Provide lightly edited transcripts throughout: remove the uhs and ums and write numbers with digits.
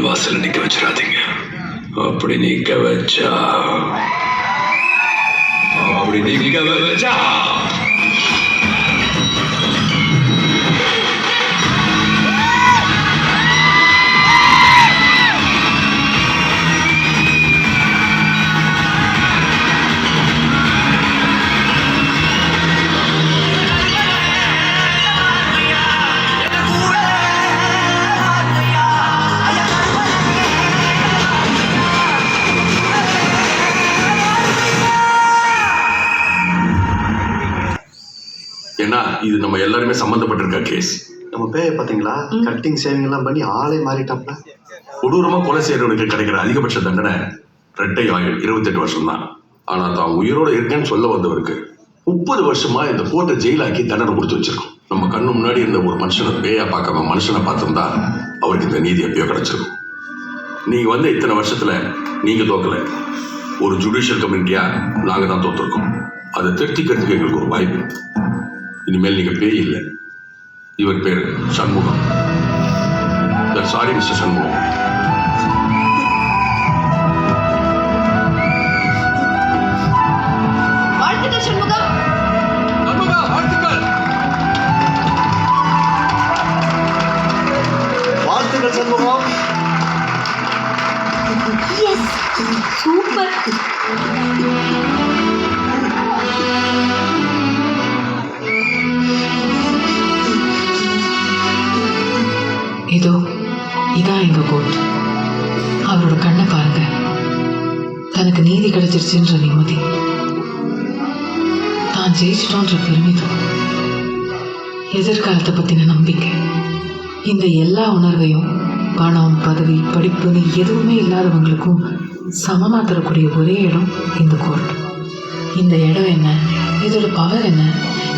வாசல்ல நிக்க வச்சிடாதீங்க. அப்படி நிக்க வச்சா ஏன்னா இது நம்ம எல்லாருமே சம்பந்தப்பட்டிருக்க கேஸ். நம்ம பேய பாத்தீங்களா? கட்டிங் சேவிங் எல்லாம் பண்ணி ஆளே மாறிட்டாப்ல. கொடூரமா கொலை செய்யறவனுக்கு கிடைக்கிற அதிகபட்ச தண்டனை ரெட்டை ஆயுள் 28 வருஷம் தான். ஆனா தான் உயிரோட இருக்கேன்னு சொல்ல வந்தவருக்கு 30 வருஷமா இந்த கோர்ட்டை ஜெயிலாக்கி தண்டனை கொடுத்து வச்சிருக்கோம். நம்ம கண்ணு முன்னாடி இருந்த ஒரு மனுஷனை பேயா பார்க்காம மனுஷனை பார்த்திருந்தா அவருக்கு இந்த நீதி எப்பயோ கிடைச்சிருக்கும். நீங்க வந்து இத்தனை வருஷத்துல நீங்க தோக்கல, ஒரு ஜுடிஷியல் கம்யூனிட்டியா நாங்க தான் தோத்துருக்கோம். அதை திருத்திக்கிறதுக்கு எங்களுக்கு ஒரு வாய்ப்பு. இனிமேல் நீங்க பேய் இல்லை. இவர் பேரு சண்முகம். Sorry mister Shanmugam. வாழ்த்துக்கள் சண்முகம். வாழ்த்துக்கள் சண்முகம். சூப்பர். இதோ இதான் எங்க கோர்ட். அவரோட கண்ணை பாருங்க. தனக்கு நீதி கிடைச்சிருச்சுன்ற நிம்மதி, தான் ஜெயிச்சிட்டோன்ற பெருமிதம், எதிர்காலத்தை பத்தின நம்பிக்கை, இந்த எல்லா உணர்வையும் பணம் பதவி படிப்புன்னு எதுவுமே இல்லாதவங்களுக்கும் சமமா தரக்கூடிய ஒரே இடம் இந்த கோர்ட். இந்த இடம் என்ன, இதோட பவர் என்ன,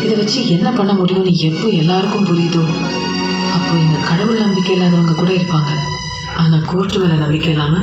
இதை வச்சு என்ன பண்ண முடியும்னு எப்போ எல்லாருக்கும் புரியுதோ அப்போ இங்க கடவுள் நம்பிக்கை இல்லாதவங்க கூட இருப்பாங்க. ஆனா கோர்ட்டு மேல நம்பிக்கை இல்லாம